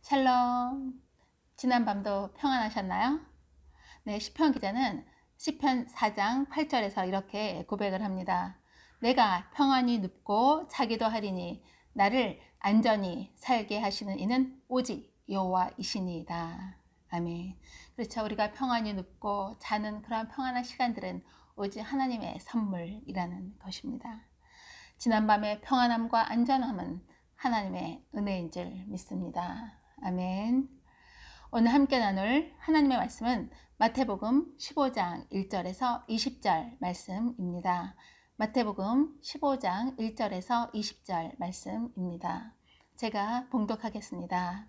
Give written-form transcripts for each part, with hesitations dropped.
샬롬. 지난밤도 평안하셨나요? 네, 시편 기자는 시편 4장 8절에서 이렇게 고백을 합니다. 내가 평안히 눕고 자기도 하리니 나를 안전히 살게 하시는 이는 오직 여호와이시니이다. 아멘. 그렇죠. 우리가 평안히 눕고 자는 그런 평안한 시간들은 오직 하나님의 선물이라는 것입니다. 지난밤의 평안함과 안전함은 하나님의 은혜인 줄 믿습니다. 아멘. 오늘 함께 나눌 하나님의 말씀은 마태복음 15장 1절에서 20절 말씀입니다. 마태복음 15장 1절에서 20절 말씀입니다. 제가 봉독하겠습니다.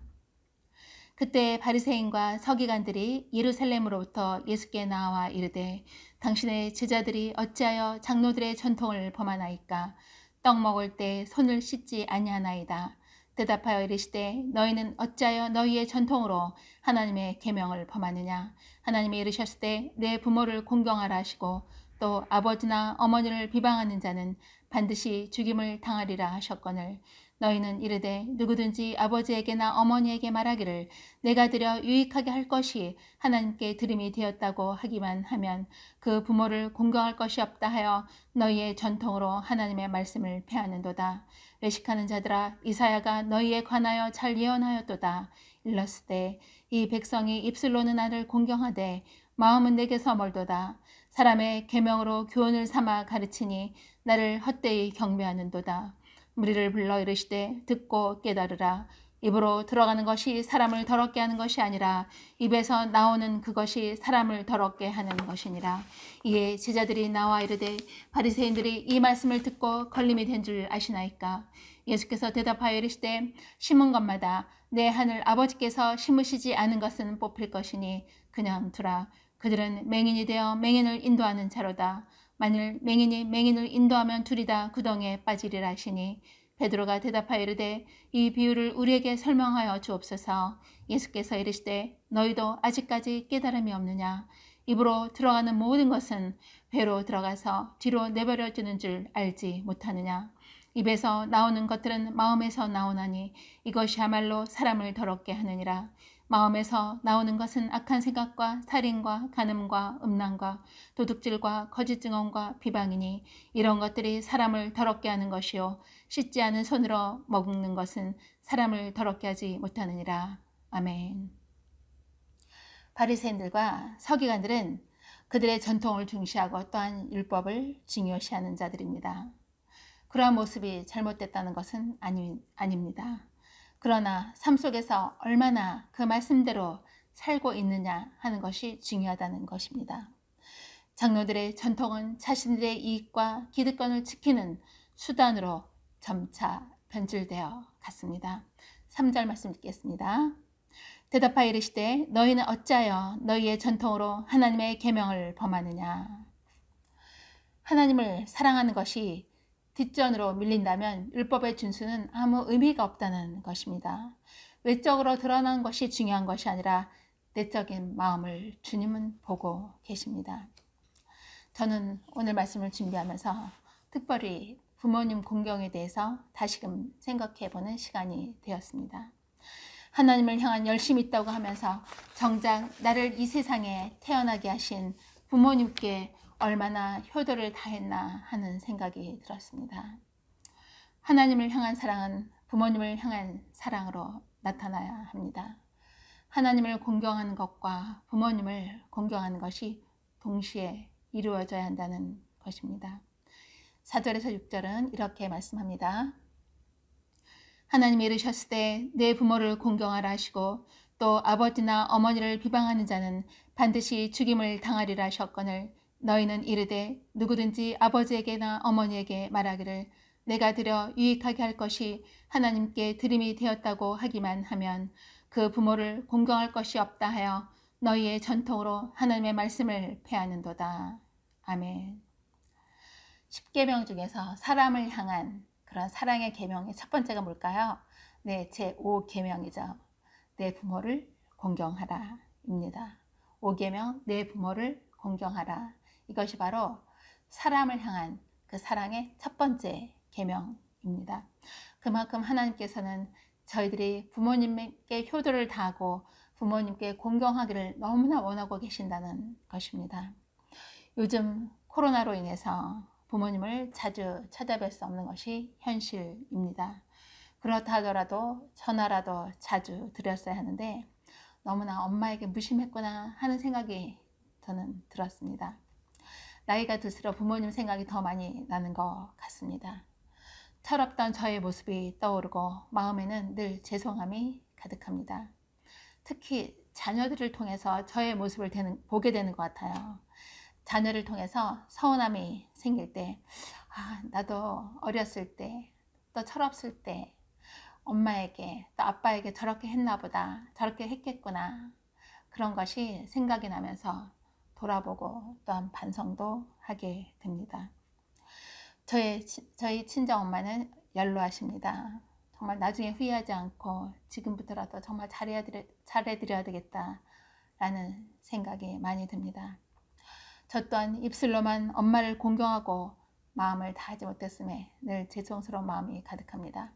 그때 바리새인과 서기관들이 예루살렘으로부터 예수께 나와 이르되 당신의 제자들이 어찌하여 장로들의 전통을 범하나이까? 떡 먹을 때 손을 씻지 아니하나이다. 대답하여 이르시되 너희는 어찌하여 너희의 전통으로 하나님의 계명을 범하느냐? 하나님이 이르셨을 때 내 부모를 공경하라 하시고 또 아버지나 어머니를 비방하는 자는 반드시 죽임을 당하리라 하셨거늘 너희는 이르되 누구든지 아버지에게나 어머니에게 말하기를 내가 드려 유익하게 할 것이 하나님께 드림이 되었다고 하기만 하면 그 부모를 공경할 것이 없다 하여 너희의 전통으로 하나님의 말씀을 폐하는도다. 외식하는 자들아 이사야가 너희에 관하여 잘 예언하였도다. 일렀으되 이 백성이 입술로는 나를 공경하되 마음은 내게서 멀도다. 사람의 계명으로 교훈을 삼아 가르치니 나를 헛되이 경배하는도다. 무리를 불러 이르시되 듣고 깨달으라. 입으로 들어가는 것이 사람을 더럽게 하는 것이 아니라 입에서 나오는 그것이 사람을 더럽게 하는 것이니라. 이에 제자들이 나와 이르되 바리새인들이 이 말씀을 듣고 걸림이 된 줄 아시나이까? 예수께서 대답하여 이르시되 심은 것마다 내 하늘 아버지께서 심으시지 않은 것은 뽑힐 것이니 그냥 두라. 그들은 맹인이 되어 맹인을 인도하는 자로다. 만일 맹인이 맹인을 인도하면 둘이 다 구덩이에 빠지리라 하시니 베드로가 대답하여 이르되 이 비유를 우리에게 설명하여 주옵소서. 예수께서 이르시되 너희도 아직까지 깨달음이 없느냐? 입으로 들어가는 모든 것은 배로 들어가서 뒤로 내버려지는 줄 알지 못하느냐? 입에서 나오는 것들은 마음에서 나오나니 이것이야말로 사람을 더럽게 하느니라. 마음에서 나오는 것은 악한 생각과 살인과 간음과 음란과 도둑질과 거짓 증언과 비방이니 이런 것들이 사람을 더럽게 하는 것이요 씻지 않은 손으로 먹는 것은 사람을 더럽게 하지 못하느니라. 아멘. 바리새인들과 서기관들은 그들의 전통을 중시하고 또한 율법을 중요시하는 자들입니다. 그러한 모습이 잘못됐다는 것은 아닙니다. 그러나 삶 속에서 얼마나 그 말씀대로 살고 있느냐 하는 것이 중요하다는 것입니다. 장로들의 전통은 자신들의 이익과 기득권을 지키는 수단으로 점차 변질되어 갔습니다. 3절 말씀 읽겠습니다. 대답하여 이르시되 너희는 어찌하여 너희의 전통으로 하나님의 계명을 범하느냐? 하나님을 사랑하는 것이 뒷전으로 밀린다면 율법의 준수는 아무 의미가 없다는 것입니다. 외적으로 드러난 것이 중요한 것이 아니라 내적인 마음을 주님은 보고 계십니다. 저는 오늘 말씀을 준비하면서 특별히 부모님 공경에 대해서 다시금 생각해보는 시간이 되었습니다. 하나님을 향한 열심이 있다고 하면서 정작 나를 이 세상에 태어나게 하신 부모님께 얼마나 효도를 다했나 하는 생각이 들었습니다. 하나님을 향한 사랑은 부모님을 향한 사랑으로 나타나야 합니다. 하나님을 공경하는 것과 부모님을 공경하는 것이 동시에 이루어져야 한다는 것입니다. 4절에서 6절은 이렇게 말씀합니다. 하나님이 이르셨을 때 내 부모를 공경하라 하시고 또 아버지나 어머니를 비방하는 자는 반드시 죽임을 당하리라 하셨거늘 너희는 이르되 누구든지 아버지에게나 어머니에게 말하기를 내가 드려 유익하게 할 것이 하나님께 드림이 되었다고 하기만 하면 그 부모를 공경할 것이 없다 하여 너희의 전통으로 하나님의 말씀을 폐하는도다. 아멘. 10계명 중에서 사람을 향한 그런 사랑의 계명의 첫 번째가 뭘까요? 네, 제5계명이죠. 내 부모를 공경하라 입니다. 5계명 내 부모를 공경하라. 이것이 바로 사람을 향한 그 사랑의 첫 번째 계명입니다. 그만큼 하나님께서는 저희들이 부모님께 효도를 다하고 부모님께 공경하기를 너무나 원하고 계신다는 것입니다. 요즘 코로나로 인해서 부모님을 자주 찾아뵐 수 없는 것이 현실입니다. 그렇다 하더라도 전화라도 자주 드렸어야 하는데 너무나 엄마에게 무심했구나 하는 생각이 저는 들었습니다. 나이가 들수록 부모님 생각이 더 많이 나는 것 같습니다. 철없던 저의 모습이 떠오르고 마음에는 늘 죄송함이 가득합니다. 특히 자녀들을 통해서 저의 모습을 보게 되는 것 같아요. 자녀를 통해서 서운함이 생길 때, 나도 어렸을 때, 또 철없을 때 엄마에게 또 아빠에게 저렇게 했나 보다, 저렇게 했겠구나, 그런 것이 생각이 나면서 돌아보고 또한 반성도 하게 됩니다. 저희 친정 엄마는 연로하십니다. 정말 나중에 후회하지 않고 지금부터라도 정말 잘해드려야 되겠다라는 생각이 많이 듭니다. 저 또한 입술로만 엄마를 공경하고 마음을 다하지 못했음에 늘 죄송스러운 마음이 가득합니다.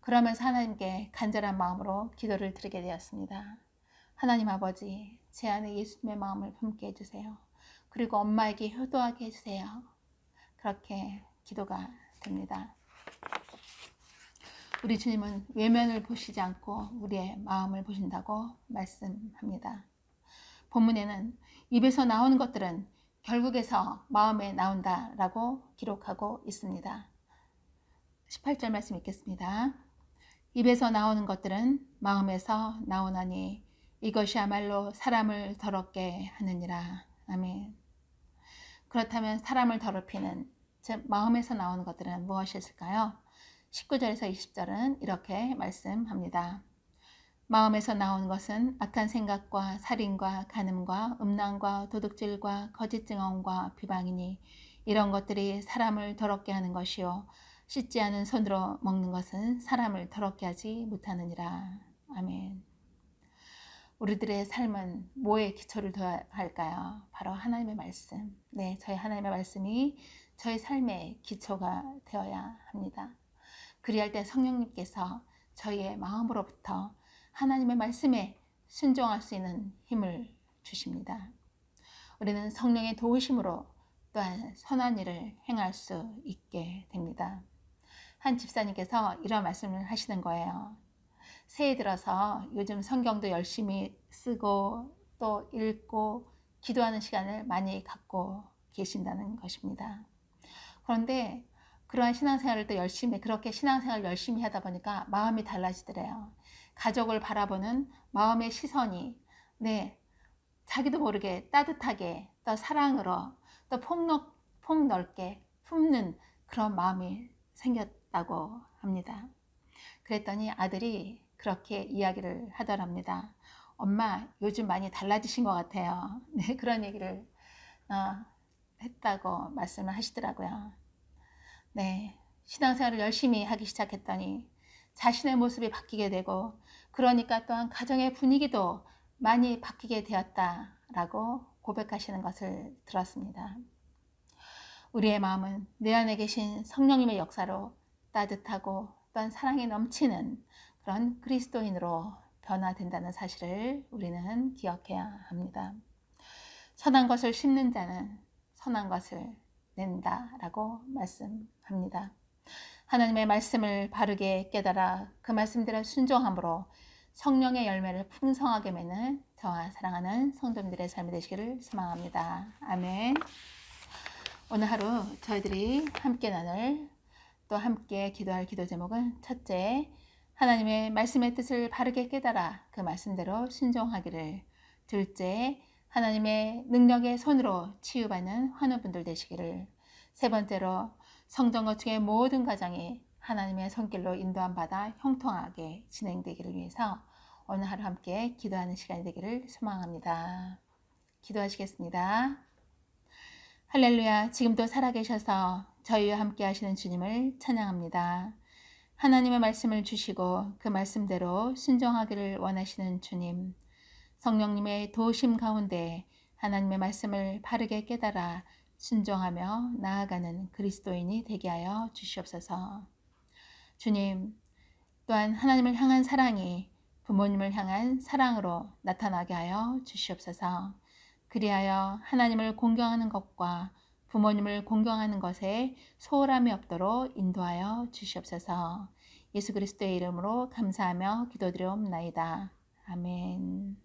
그러면서 하나님께 간절한 마음으로 기도를 드리게 되었습니다. 하나님 아버지, 제 안에 예수님의 마음을 품게 해주세요. 그리고 엄마에게 효도하게 해주세요. 그렇게 기도가 됩니다. 우리 주님은 외면을 보시지 않고 우리의 마음을 보신다고 말씀합니다. 본문에는 입에서 나오는 것들은 결국에서 마음에 나온다라고 기록하고 있습니다. 18절 말씀 읽겠습니다. 입에서 나오는 것들은 마음에서 나오나니 이것이야말로 사람을 더럽게 하느니라. 아멘. 그렇다면 사람을 더럽히는, 즉 마음에서 나오는 것들은 무엇이 있을까요? 19절에서 20절은 이렇게 말씀합니다. 마음에서 나오는 것은 악한 생각과 살인과 간음과 음란과 도둑질과 거짓 증언과 비방이니 이런 것들이 사람을 더럽게 하는 것이요 씻지 않은 손으로 먹는 것은 사람을 더럽게 하지 못하느니라. 아멘. 우리들의 삶은 뭐에 기초를 둬야 할까요? 바로 하나님의 말씀. 네, 저희 하나님의 말씀이 저희 삶의 기초가 되어야 합니다. 그리할 때 성령님께서 저희의 마음으로부터 하나님의 말씀에 순종할 수 있는 힘을 주십니다. 우리는 성령의 도우심으로 또한 선한 일을 행할 수 있게 됩니다. 한 집사님께서 이런 말씀을 하시는 거예요. 새해 들어서 요즘 성경도 열심히 쓰고 또 읽고 기도하는 시간을 많이 갖고 계신다는 것입니다. 그런데 그러한 신앙생활을 또 그렇게 신앙생활을 열심히 하다 보니까 마음이 달라지더래요. 가족을 바라보는 마음의 시선이 자기도 모르게 따뜻하게 또 사랑으로 또 폭넓게 품는 그런 마음이 생겼다고 합니다. 그랬더니 아들이 그렇게 이야기를 하더랍니다. 엄마, 요즘 많이 달라지신 것 같아요. 네, 그런 얘기를 했다고 말씀을 하시더라고요. 네, 신앙생활을 열심히 하기 시작했더니 자신의 모습이 바뀌게 되고 그러니까 또한 가정의 분위기도 많이 바뀌게 되었다라고 고백하시는 것을 들었습니다. 우리의 마음은 내 안에 계신 성령님의 역사로 따뜻하고 또한 사랑이 넘치는 그런 그리스도인으로 변화된다는 사실을 우리는 기억해야 합니다. 선한 것을 심는 자는 선한 것을 낸다라고 말씀합니다. 하나님의 말씀을 바르게 깨달아 그 말씀대로 순종함으로 성령의 열매를 풍성하게 맺는 저와 사랑하는 성도님들의 삶이 되시기를 소망합니다. 아멘. 오늘 하루 저희들이 함께 나눌 또 함께 기도할 기도 제목은 첫째, 하나님의 말씀의 뜻을 바르게 깨달아 그 말씀대로 순종하기를. 둘째, 하나님의 능력의 손으로 치유받는 환우분들 되시기를. 세 번째로, 성전건축의 모든 과정이 하나님의 손길로 인도함 받아 형통하게 진행되기를 위해서 오늘 하루 함께 기도하는 시간이 되기를 소망합니다. 기도하시겠습니다. 할렐루야. 지금도 살아계셔서 저희와 함께 하시는 주님을 찬양합니다. 하나님의 말씀을 주시고 그 말씀대로 순종하기를 원하시는 주님, 성령님의 도우심 가운데 하나님의 말씀을 바르게 깨달아 순종하며 나아가는 그리스도인이 되게 하여 주시옵소서. 주님, 또한 하나님을 향한 사랑이 부모님을 향한 사랑으로 나타나게 하여 주시옵소서. 그리하여 하나님을 공경하는 것과 부모님을 공경하는 것에 소홀함이 없도록 인도하여 주시옵소서. 예수 그리스도의 이름으로 감사하며 기도드리옵나이다. 아멘.